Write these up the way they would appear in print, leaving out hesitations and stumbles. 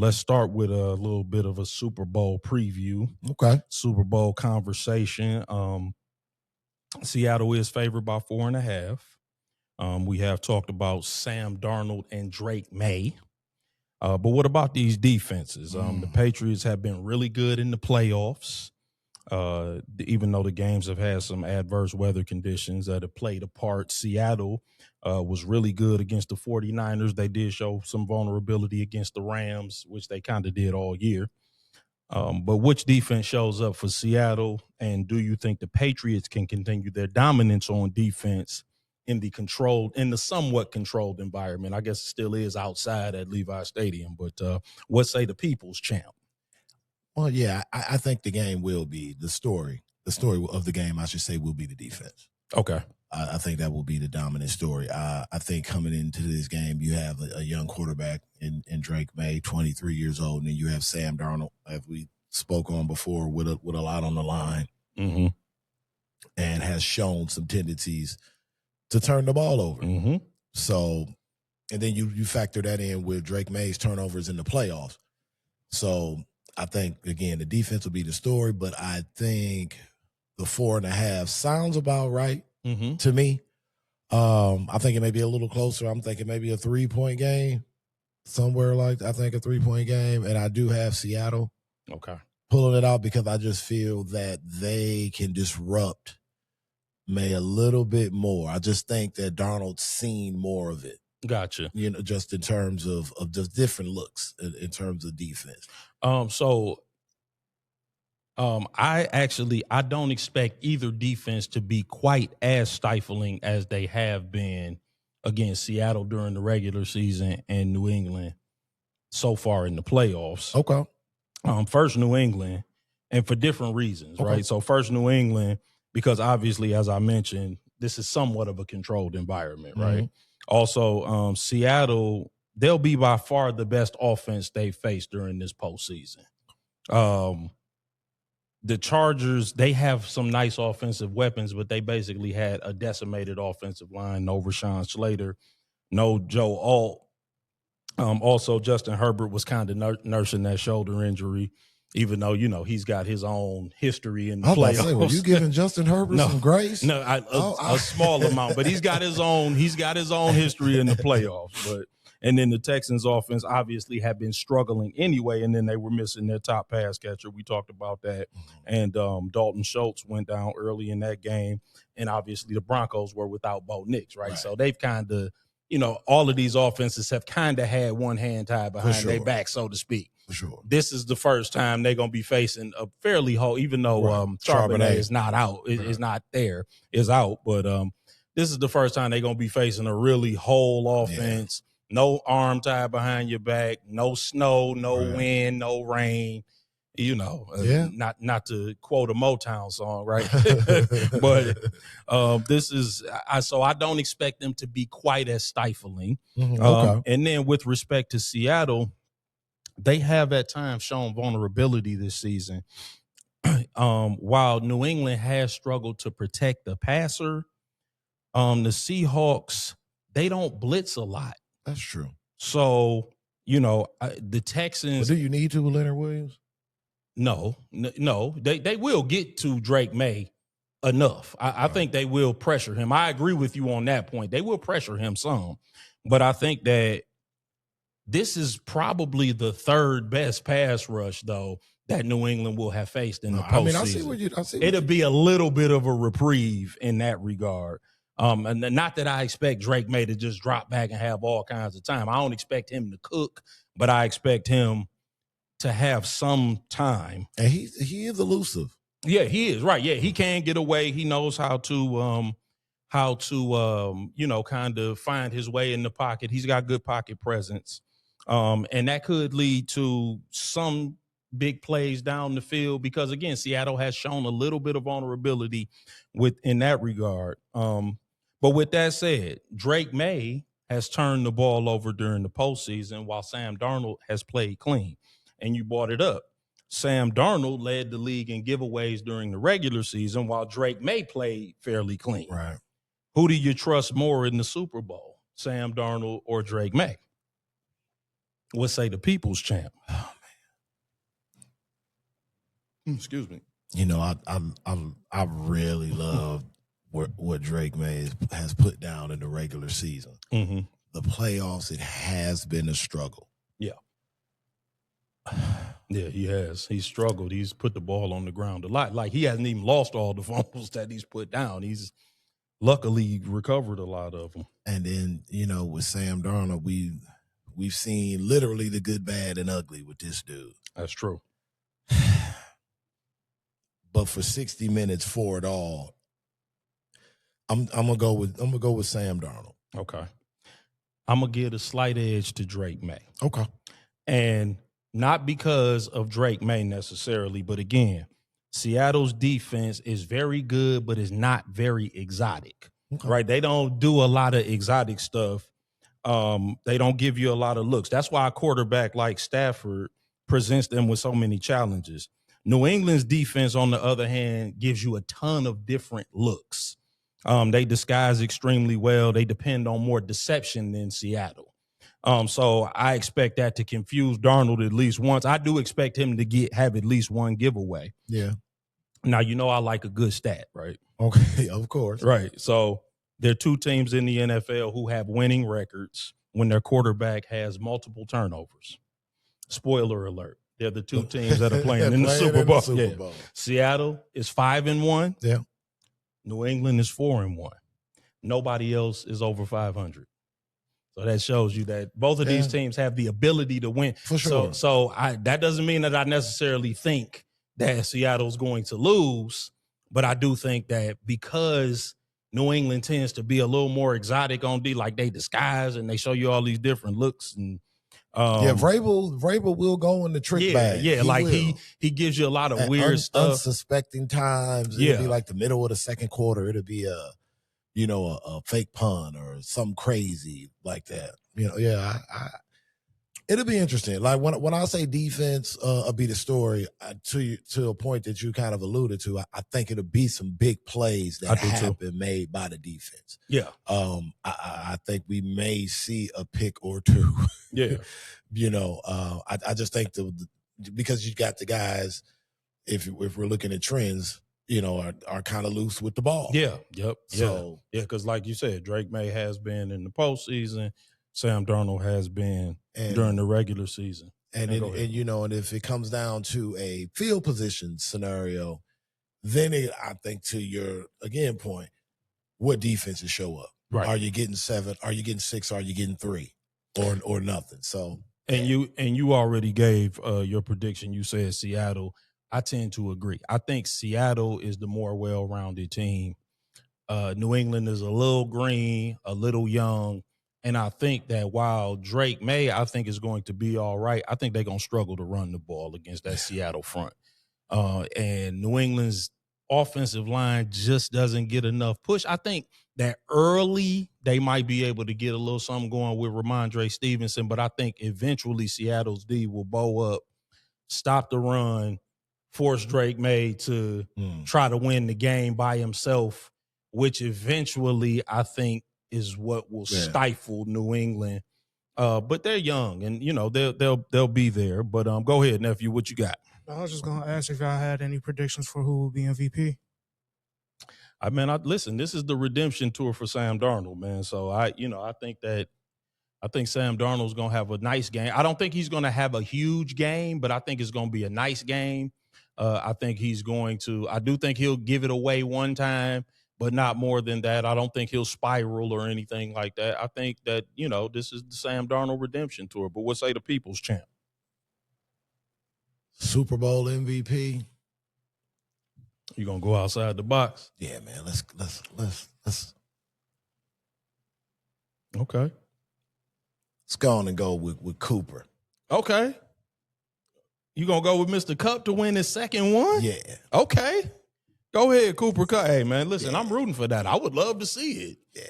Let's start with a little bit of a Super Bowl preview, Okay. Super Bowl conversation. Seattle is favored by 4.5. We have talked about Sam Darnold and Drake May. But what about these defenses? The Patriots have been really good in the playoffs, even though the games have had some adverse weather conditions that have played a part. Seattle was really good against the 49ers. They did show some vulnerability against the Rams, which they kind of did all year. But which defense shows up for Seattle? And do you think the Patriots can continue their dominance on defense in the somewhat controlled environment? I guess it still is outside at Levi Stadium, but what say the people's champ? Well, yeah, I think the game will be the story. The story of the game, I should say, will be the defense. Okay. I think that will be the dominant story. I think coming into this game, you have a young quarterback in Drake May, 23 years old, and then you have Sam Darnold, as we spoke on before, with a lot on the line, and has shown some tendencies to turn the ball over. So, and then you factor that in with Drake May's turnovers in the playoffs. So I think, again, the defense will be the story, but I think the 4.5 sounds about right to me. I think it may be a little closer. I'm thinking maybe a 3-point game, somewhere like I think a 3-point game, and I do have Seattle pulling it out because I just feel that they can disrupt May a little bit more. I just think that Darnold's seen more of it. Gotcha. Just in terms of just different looks in terms of defense. I don't expect either defense to be quite as stifling as they have been against Seattle during the regular season and New England so far in the playoffs. Okay. First New England, and for different reasons, right? So first New England, because obviously, as I mentioned, this is somewhat of a controlled environment, right? Also, Seattle, they'll be by far the best offense they faced during this postseason. The Chargers, they have some nice offensive weapons, but they basically had a decimated offensive line. No Rashawn Slater, no Joe Alt. Also, Justin Herbert was kind of nursing that shoulder injury, even though, he's got his own history in the playoffs. Were you giving Justin Herbert some grace? No, a small amount, but he's got his own history in the playoffs. And then the Texans offense obviously have been struggling anyway, and then they were missing their top pass catcher. We talked about that. And Dalton Schultz went down early in that game. And obviously the Broncos were without Bo Nix, right? So they've kind of, all of these offenses have kind of had one hand tied behind their back, so to speak. For sure. This is the first time they're going to be facing a fairly whole, even though Charbonnet is not out, is not there, is out. But this is the first time they're going to be facing a really whole offense. No arm tied behind your back, no snow, no wind, no rain. Not to quote a Motown song, right? But this is so I don't expect them to be quite as stifling. And then with respect to Seattle, they have at times shown vulnerability this season. While New England has struggled to protect the passer, the Seahawks, they don't blitz a lot. That's true. So, the Texans. But do you need to with Leonard Williams? No. They will get to Drake May enough. I think they will pressure him. I agree with you on that point. They will pressure him some. But I think that this is probably the third best pass rush, though, that New England will have faced in the postseason. It'll be a little bit of a reprieve in that regard. And not that I expect Drake May to just drop back and have all kinds of time. I don't expect him to cook, but I expect him to have some time. And he is elusive. Yeah, he is, right. Yeah, he can get away. He knows how to kind of find his way in the pocket. He's got good pocket presence. And that could lead to some big plays down the field because, again, Seattle has shown a little bit of vulnerability in that regard. But with that said, Drake May has turned the ball over during the postseason while Sam Darnold has played clean. And you brought it up. Sam Darnold led the league in giveaways during the regular season while Drake May played fairly clean. Right. Who do you trust more in the Super Bowl, Sam Darnold or Drake May? What say the people's champ? Oh, man. Excuse me. You know, I really love what Drake May has put down in the regular season. Mm-hmm. The playoffs, it has been a struggle. Yeah. Yeah, he has. He's struggled. He's put the ball on the ground a lot. Like, he hasn't even lost all the fumbles that he's put down. He's luckily recovered a lot of them. And then, you know, with Sam Darnold, we've seen literally the good, bad, and ugly with this dude. That's true. But for 60 minutes for it all, I'm gonna go with Sam Darnold. Okay. I'm gonna give a slight edge to Drake May. Okay. And not because of Drake May necessarily, but again, Seattle's defense is very good, but is not very exotic. Okay. Right? They don't do a lot of exotic stuff. They don't give you a lot of looks. That's why a quarterback like Stafford presents them with so many challenges. New England's defense, on the other hand, gives you a ton of different looks. They disguise extremely well. They depend on more deception than Seattle. So I expect that to confuse Darnold at least once. I do expect him to have at least one giveaway. Yeah. Now, you know I like a good stat, right? Okay, of course. Right. So there are two teams in the NFL who have winning records when their quarterback has multiple turnovers. Spoiler alert. They're the two teams that are playing in the Super Bowl. Yeah. Seattle is 5-1. Yeah. New England is 4-1. Nobody else is over 500. So that shows you that both of these teams have the ability to win. For sure. So that doesn't mean that I necessarily think that Seattle's going to lose, but I do think that because New England tends to be a little more exotic on D, like they disguise and they show you all these different looks and Vrabel will go in the trick bag. Yeah, he gives you a lot of weird stuff. Unsuspecting times. It'll be like the middle of the second quarter. It'll be a fake punt or something crazy like that. It'll be interesting. Like when I say defense will be the story, to a point that you kind of alluded to, I think it'll be some big plays that have been made by the defense. Yeah. I think we may see a pick or two. Yeah. I just think because you got the guys, if we're looking at trends, are kind of loose with the ball. Yeah. Yep. So because like you said, Drake May has been in the postseason. Sam Darnold has been during the regular season. And if it comes down to a field position scenario, then I think to your, again, point, what defenses show up? Right. Are you getting 7? Are you getting 6? Are you getting 3? Or nothing? So you already gave your prediction. You said Seattle. I tend to agree. I think Seattle is the more well-rounded team. New England is a little green, a little young. And I think that while Drake May, I think, is going to be all right, I think they're going to struggle to run the ball against that Seattle front. And New England's offensive line just doesn't get enough push. I think that early they might be able to get a little something going with Ramondre Stevenson, but I think eventually Seattle's D will bow up, stop the run, force Drake May to try to win the game by himself, which eventually I think is what will stifle New England. But they're young and they'll be there. But go ahead, nephew, what you got? I was just gonna ask if y'all had any predictions for who will be MVP. Listen, this is the redemption tour for Sam Darnold, man. So I think Sam Darnold's gonna have a nice game. I don't think he's gonna have a huge game, but I think it's gonna be a nice game. I do think he'll give it away one time, but not more than that. I don't think he'll spiral or anything like that. I think that, this is the Sam Darnold redemption tour. But what say the people's champ? Super Bowl MVP. You gonna go outside the box? Yeah, man. Let's. Okay. Let's go on and go with Cooper. Okay. You gonna go with Mr. Cup to win his second one? Yeah. Okay. Go ahead, Cooper Cup. Hey, man, listen, I'm rooting for that. I would love to see it. Yeah.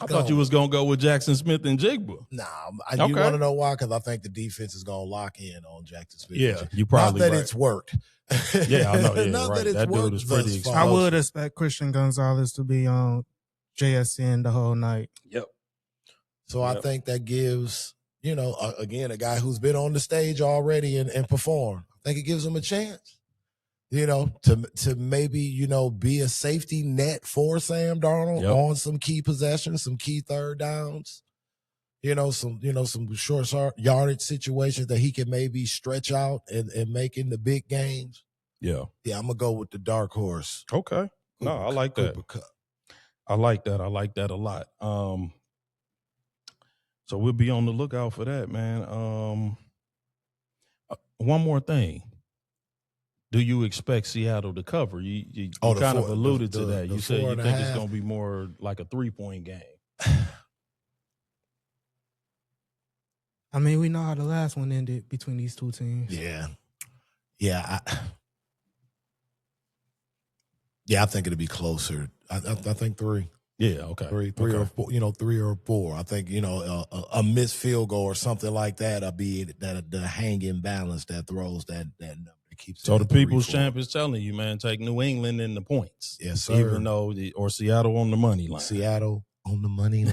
I thought you was going to go with Jackson Smith and Jigba. Nah, you want to know why? Because I think the defense is going to lock in on Jackson Smith. Yeah, you probably Not that it's worked. Yeah, I know. Yeah, Not right. that it's that worked dude is pretty explosive. I would expect Christian Gonzalez to be on JSN the whole night. Yep. So I think that gives, again, a guy who's been on the stage already and performed. I think it gives him a chance, to maybe, be a safety net for Sam Darnold on some key possessions, some key third downs, some short yardage situations that he can maybe stretch out and make in the big games. Yeah. Yeah, I'm going to go with the dark horse. Okay. No, I like that. I like that. I like that a lot. So we'll be on the lookout for that, man. One more thing. Do you expect Seattle to cover? You kind of alluded to that. You said you think it's going to be more like a 3-point game. I mean, we know how the last one ended between these two teams. Yeah. I think it'll be closer. I think 3. Yeah, okay. Three or 4, 3 or 4. I think, a missed field goal or something like that'll be the hanging balance that throws that number. Keeps so the people's champ is telling you, man, take New England in the points. Yes, sir. Even though or Seattle on the money line. Seattle on the money line.